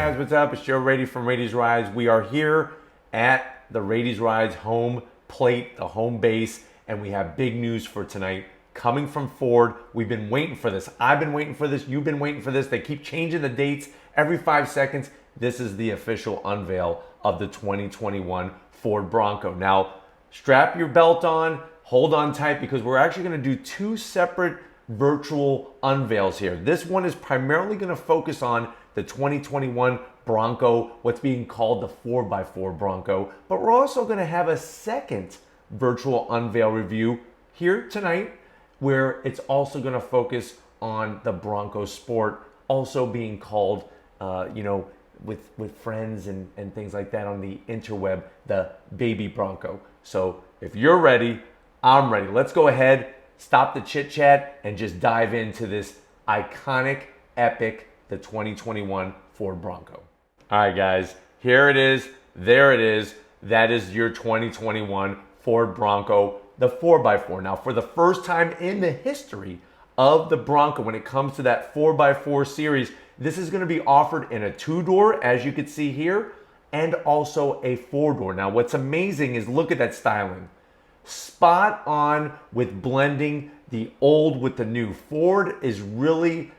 guys, what's up? It's Joe Rady from Rady's Rides. We are here at the Rady's Rides home plate, the home base, and we have big news for tonight coming from Ford. We've been waiting for this. I've been waiting for this. You've been waiting for this. They keep changing the dates every 5 seconds. This is the official unveil of the 2021 Ford Bronco. Now, strap your belt on, hold on tight, because we're actually going to do two separate virtual unveils here. This one is primarily going to focus on the 2021 Bronco, what's being called the 4x4 Bronco, but we're also going to have a second virtual unveil review here tonight where it's also going to focus on the Bronco Sport, also being called, with friends and things like that on the interweb, the Baby Bronco. So if you're ready, I'm ready. Let's go ahead, stop the chit chat, and just dive into this iconic, epic, the 2021 Ford Bronco. All right, guys, here it is. There it is. That is your 2021 Ford Bronco, the 4x4. Now, for the first time in the history of the Bronco, when it comes to that 4x4 series, this is going to be offered in a two-door, as you can see here, and also a four-door. Now, what's amazing is look at that styling. Spot on with blending the old with the new. Ford is really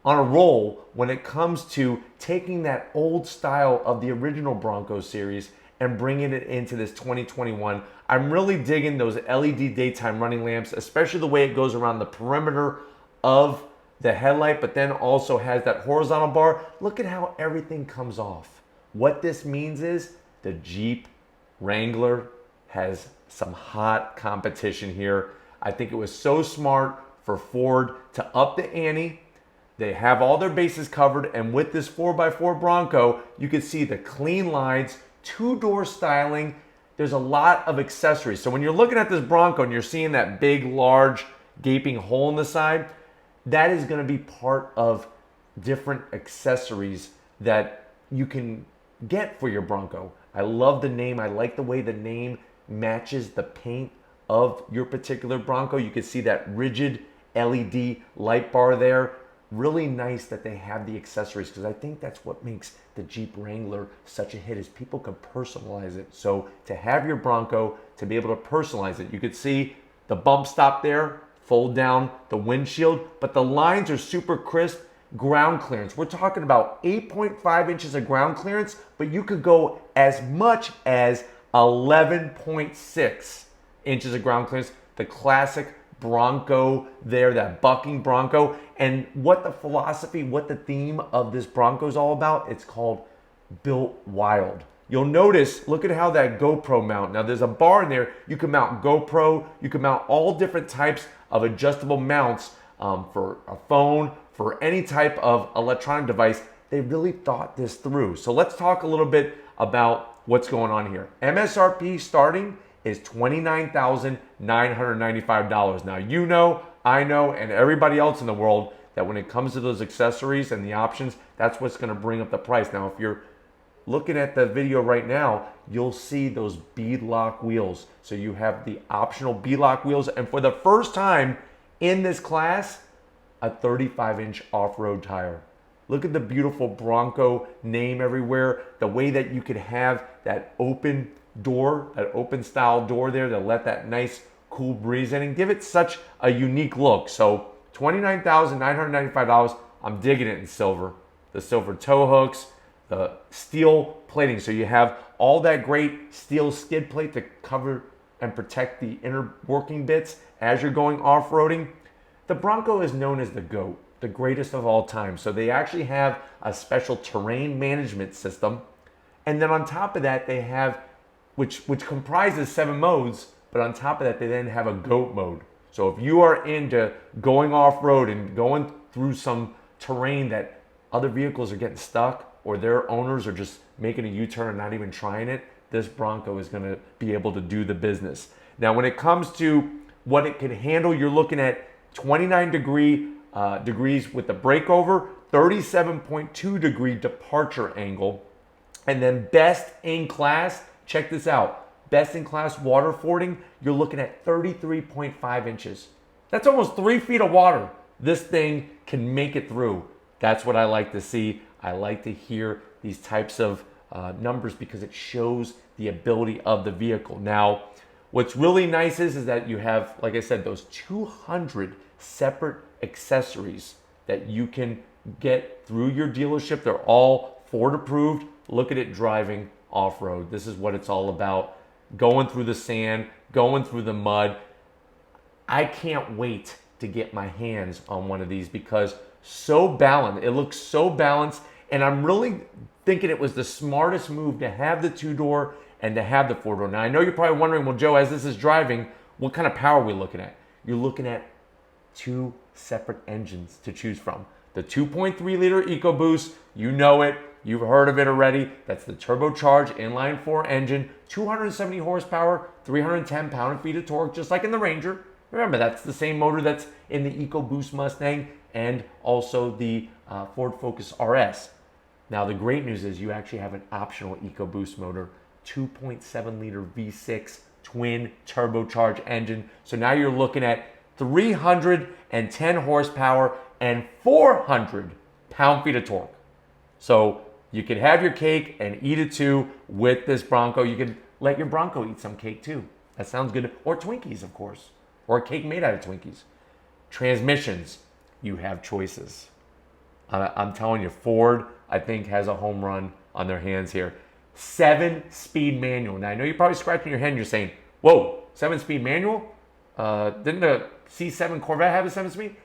on a roll when it comes to taking that old style of the original Bronco series and bringing it into this 2021. I'm really digging those LED daytime running lamps, especially the way it goes around the perimeter of the headlight, but then also has that horizontal bar. Look at how everything comes off. What this means is the Jeep Wrangler has some hot competition here. I think it was so smart for Ford to up the ante. They have all their bases covered, and with this 4x4 Bronco, you can see the clean lines, two-door styling. There's a lot of accessories. So when you're looking at this Bronco and you're seeing that big, large, gaping hole in the side, that is going to be part of different accessories that you can get for your Bronco. I love the name. I like the way the name matches the paint of your particular Bronco. You can see that rigid LED light bar there. Really nice that they have the accessories, because I think that's what makes the Jeep Wrangler such a hit, is people can personalize it. So to have your Bronco, to be able to personalize it, you could see the bump stop there, fold down the windshield, but the lines are super crisp. Ground clearance, we're talking about 8.5 inches of ground clearance, but you could go as much as 11.6 inches of ground clearance. The classic Bronco there, that bucking Bronco. And what the philosophy, what the theme of this Bronco is all about, it's called Built Wild. You'll notice, look at how that GoPro mount. Now there's a bar in there. You can mount GoPro, you can mount all different types of adjustable mounts for a phone, for any type of electronic device. They really thought this through. So let's talk a little bit about what's going on here. MSRP starting is $29,995. Now, you know, I know, and everybody else in the world, that when it comes to those accessories and the options, that's what's going to bring up the price. Now, if you're looking at the video right now, you'll see those beadlock wheels. So you have the optional beadlock wheels, and for the first time in this class, a 35-inch off-road tire. Look at the beautiful Bronco name everywhere. The way that you could have that open door, that open style door there to let that nice cool breeze in and give it such a unique look. So $29,995, I'm digging it in silver. The silver tow hooks, the steel plating. So you have all that great steel skid plate to cover and protect the inner working bits as you're going off-roading. The Bronco is known as the GOAT, the greatest of all time. So they actually have a special terrain management system. And then on top of that, they have, which comprises 7 modes, but on top of that, they then have a GOAT mode. So if you are into going off-road and going through some terrain that other vehicles are getting stuck, or their owners are just making a U-turn and not even trying it, this Bronco is going to be able to do the business. Now, when it comes to what it can handle, you're looking at 29 degrees with the breakover, 37.2 degree departure angle, and then best in class, check this out, best in class water fording, you're looking at 33.5 inches. That's almost 3 feet of water this thing can make it through. That's what I like to see. I like to hear these types of numbers because it shows the ability of the vehicle. Now, what's really nice is that you have, like I said, those 200 separate accessories that you can get through your dealership. They're all Ford approved. Look at it driving off-road. This is what it's all about. Going through the sand, going through the mud. I can't wait to get my hands on one of these because so balanced. It looks so balanced, and I'm really thinking it was the smartest move to have the two-door and to have the four-door. Now, I know you're probably wondering, well, Joe, as this is driving, what kind of power are we looking at? You're looking at two separate engines to choose from. The 2.3 liter EcoBoost, you know it, you've heard of it already. That's the turbocharged inline-4 engine, 270 horsepower, 310 pound-feet of torque, just like in the Ranger. Remember, that's the same motor that's in the EcoBoost Mustang and also the Ford Focus RS. Now, the great news is you actually have an optional EcoBoost motor, 2.7 liter V6 twin turbocharged engine. So now you're looking at 310 horsepower and 400 pound-feet of torque. So you could have your cake and eat it too with this Bronco. You could let your Bronco eat some cake too. That sounds good. Or Twinkies, of course. Or a cake made out of Twinkies. Transmissions, you have choices. I'm telling you, Ford, I think, has a home run on their hands here. 7-speed manual. Now, I know you're probably scratching your head and you're saying, whoa, 7-speed manual? Didn't the C7 Corvette have a 7-speed?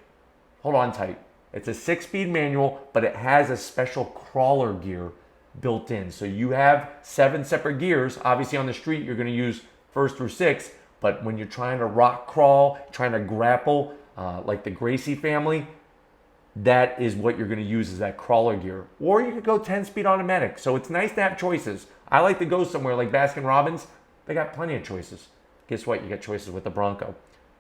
Hold on tight. It's a 6-speed manual, but it has a special crawler gear built in. So you have 7 separate gears. Obviously, on the street, you're going to use 1st through 6th. But when you're trying to rock crawl, trying to grapple, like the Gracie family, that is what you're going to use as that crawler gear. Or you could go 10-speed automatic. So it's nice to have choices. I like to go somewhere like Baskin-Robbins. They got plenty of choices. Guess what? You get choices with the Bronco.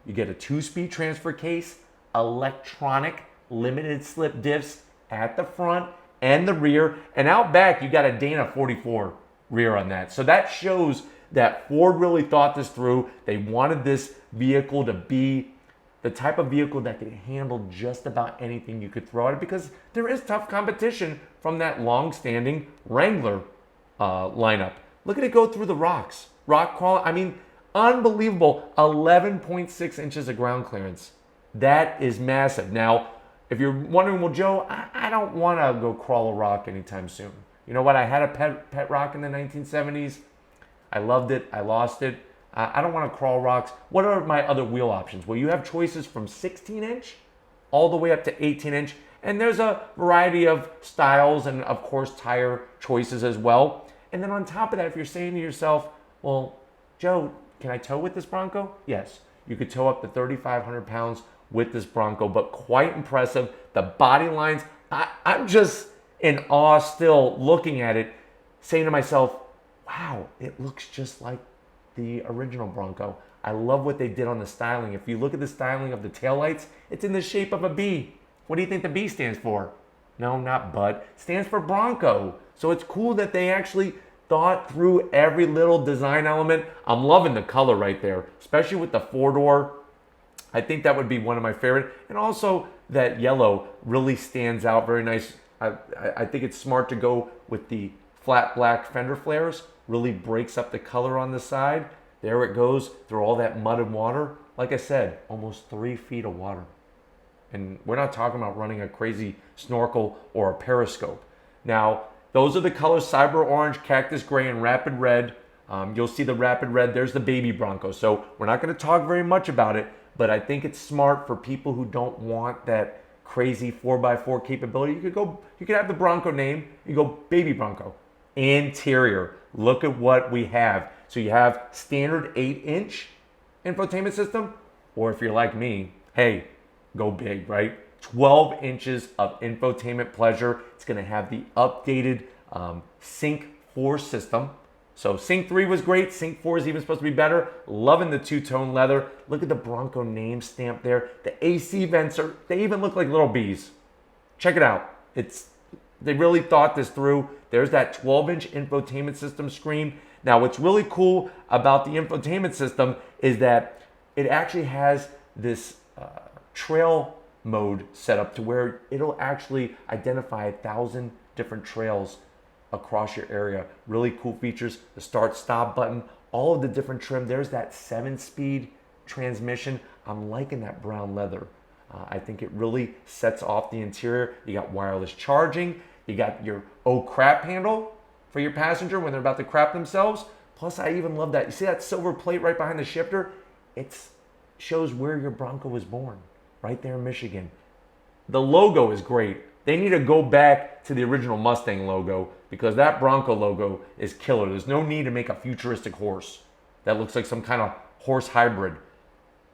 You get a 2-speed transfer case, electronic limited slip diffs at the front and the rear. And out back, you got a Dana 44 rear on that. So that shows that Ford really thought this through. They wanted this vehicle to be the type of vehicle that could handle just about anything you could throw at it, because there is tough competition from that long-standing Wrangler lineup. Look at it go through the rocks. Rock quality, I mean, unbelievable. 11.6 inches of ground clearance. That is massive. Now, if you're wondering, well, Joe, I don't want to go crawl a rock anytime soon. You know what? I had a pet rock in the 1970s. I loved it. I lost it. I don't want to crawl rocks. What are my other wheel options? Well, you have choices from 16-inch all the way up to 18-inch. And there's a variety of styles and, of course, tire choices as well. And then on top of that, if you're saying to yourself, well, Joe, can I tow with this Bronco? Yes. You could tow up to 3,500 pounds with this Bronco, but quite impressive. The body lines, I'm just in awe still looking at it, saying to myself, wow, it looks just like the original Bronco. I love what they did on the styling. If you look at the styling of the taillights, it's in the shape of a B. What do you think the B stands for? No, not Bud. It stands for Bronco. So it's cool that they actually thought through every little design element. I'm loving the color right there, especially with the 4-door. I think that would be one of my favorite. And also that yellow really stands out very nice. I think it's smart to go with the flat black Fender Flares. Really breaks up the color on the side. There it goes through all that mud and water. Like I said, almost 3 feet of water. And we're not talking about running a crazy snorkel or a periscope. Now, those are the colors: Cyber Orange, Cactus Gray, and Rapid Red. You'll see the Rapid Red. There's the baby Bronco. So we're not going to talk very much about it, but I think it's smart for people who don't want that crazy 4x4 capability. You could have the Bronco name. You go baby Bronco. Interior. Look at what we have. So you have standard 8-inch infotainment system, or if you're like me, hey, go big, right? 12 inches of infotainment pleasure. It's going to have the updated Sync 4 system. So Sync 3 was great. Sync 4 is even supposed to be better. Loving the two-tone leather. Look at the Bronco name stamp there. The AC vents they even look like little bees. Check it out. They really thought this through. There's that 12-inch infotainment system screen. Now, what's really cool about the infotainment system is that it actually has this trail mode set up to where it'll actually identify 1,000 different trails across your area. Really cool features, the start stop button, all of the different trim. There's that 7-speed transmission. I'm liking that brown leather. I think it really sets off the interior. You got wireless charging. You got your oh crap handle for your passenger when they're about to crap themselves. Plus, I even love that. You see that silver plate right behind the shifter? It shows where your Bronco was born, right there in Michigan. The logo is great. They need to go back to the original Mustang logo because that Bronco logo is killer. There's no need to make a futuristic horse that looks like some kind of horse hybrid.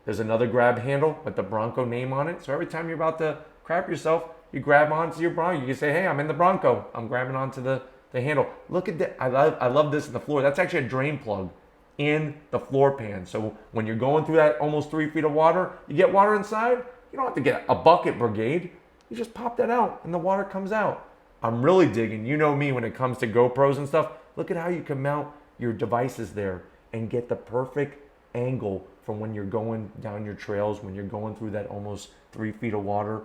There's another grab handle with the Bronco name on it. So every time you're about to crap yourself, you grab onto your Bronco. You can say, hey, I'm in the Bronco. I'm grabbing onto the handle. Look at that. I love this in the floor. That's actually a drain plug in the floor pan. So when you're going through that almost 3 feet of water, you get water inside, you don't have to get a bucket brigade. You just pop that out and the water comes out. I'm really digging, you know me when it comes to GoPros and stuff. Look at how you can mount your devices there and get the perfect angle from when you're going down your trails, when you're going through that almost 3 feet of water,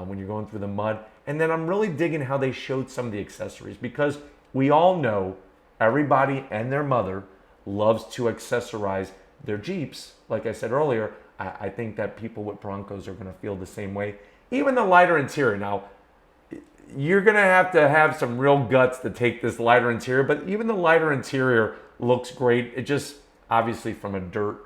when you're going through the mud. And then I'm really digging how they showed some of the accessories because we all know everybody and their mother loves to accessorize their Jeeps. Like I said earlier, I think that people with Broncos are going to feel the same way. Even the lighter interior. Now, you're going to have some real guts to take this lighter interior, but even the lighter interior looks great. It just, obviously from a dirt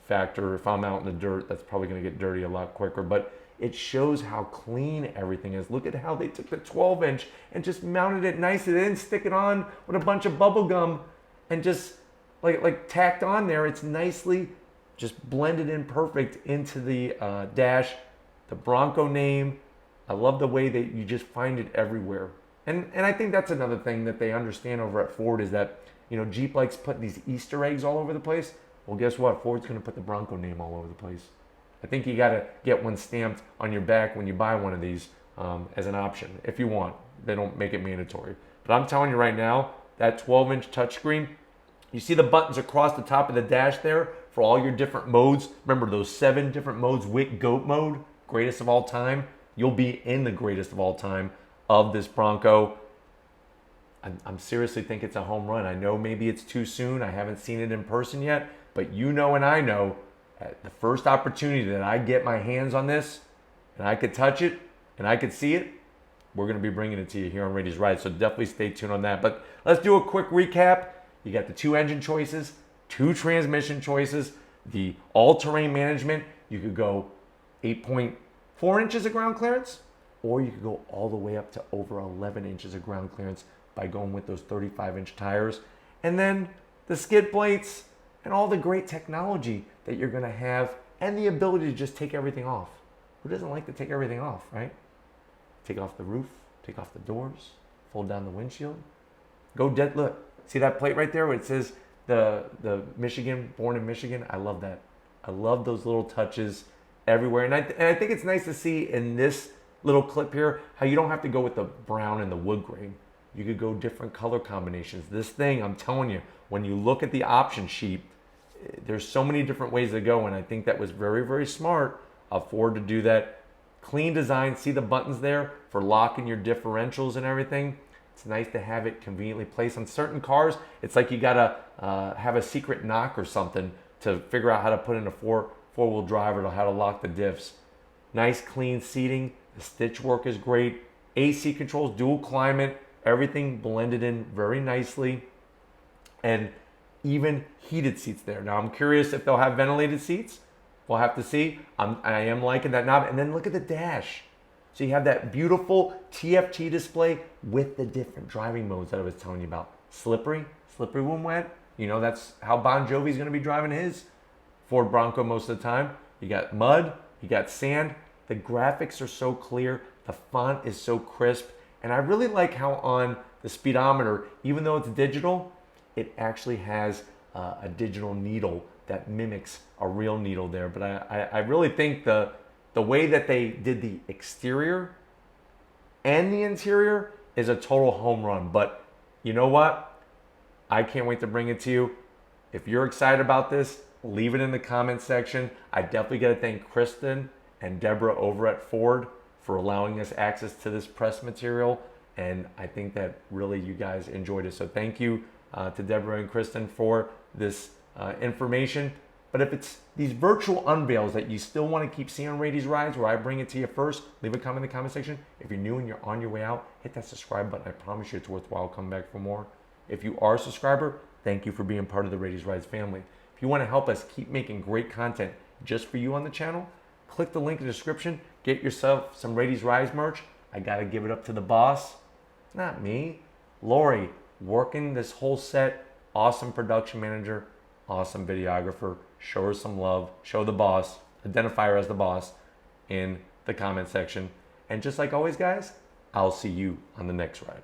factor, if I'm out in the dirt, that's probably going to get dirty a lot quicker, but it shows how clean everything is. Look at how they took the 12-inch and just mounted it nicely. They didn't stick it on with a bunch of bubble gum and just like tacked on there. It's nicely just blended in perfect into the dash. The Bronco name, I love the way that you just find it everywhere. And I think that's another thing that they understand over at Ford is that, you know, Jeep likes putting these Easter eggs all over the place. Well, guess what? Ford's going to put the Bronco name all over the place. I think you got to get one stamped on your back when you buy one of these as an option, if you want. They don't make it mandatory. But I'm telling you right now, that 12-inch touchscreen, you see the buttons across the top of the dash there for all your different modes. Remember those 7 different modes, WIC GOAT mode, greatest of all time. You'll be in the greatest of all time of this Bronco. I'm seriously think it's a home run. I know maybe it's too soon. I haven't seen it in person yet, but you know and I know at the first opportunity that I get my hands on this and I could touch it and I could see it, we're going to be bringing it to you here on Rady's Ride. So definitely stay tuned on that. But let's do a quick recap. You got the 2 engine choices, 2 transmission choices, the all-terrain management. You could go 8.4 inches of ground clearance, or you could go all the way up to over 11 inches of ground clearance by going with those 35-inch tires. And then the skid plates and all the great technology that you're going to have and the ability to just take everything off. Who doesn't like to take everything off, right? Take off the roof, take off the doors, fold down the windshield. Go dead, look, see that plate right there where it says the Michigan, born in Michigan? I love that. I love those little touches everywhere. And I think it's nice to see in this little clip here how you don't have to go with the brown and the wood grain. You could go different color combinations. This thing, I'm telling you, when you look at the option sheet, there's so many different ways to go, and I think that was very, very smart of Ford to do that. Clean design, see the buttons there for locking your differentials and everything. It's nice to have it conveniently placed. On certain cars, it's like you gotta have a secret knock or something to figure out how to put in a four-wheel drive or how to lock the diffs. Nice clean seating, the stitch work is great. AC controls, dual climate, everything blended in very nicely. And even heated seats there. Now I'm curious if they'll have ventilated seats. We'll have to see. I am liking that knob. And then look at the dash. So you have that beautiful TFT display with the different driving modes that I was telling you about. Slippery when wet. You know, that's how Bon Jovi's going to be driving his Ford Bronco most of the time. You got mud, you got sand. The graphics are so clear. The font is so crisp. And I really like how on the speedometer, even though it's digital, it actually has a digital needle that mimics a real needle there. But I really think the way that they did the exterior and the interior is a total home run. But you know what? I can't wait to bring it to you. If you're excited about this, leave it in the comment section. I definitely got to thank Kristen and Deborah over at Ford for allowing us access to this press material. And I think that really you guys enjoyed it. So thank you to Deborah and Kristen for this information. But if it's these virtual unveils that you still want to keep seeing on Rady's Rides, where I bring it to you first, leave a comment in the comment section. If you're new and you're on your way out, hit that subscribe button. I promise you it's worthwhile coming back for more. If you are a subscriber, thank you for being part of the Rady's Rides family. If you want to help us keep making great content just for you on the channel, click the link in the description. Get yourself some Rady's Rides merch. I got to give it up to the boss. Not me. Lori, working this whole set. Awesome production manager. Awesome videographer. Show her some love. Show the boss. Identify her as the boss in the comment section. And just like always, guys, I'll see you on the next ride.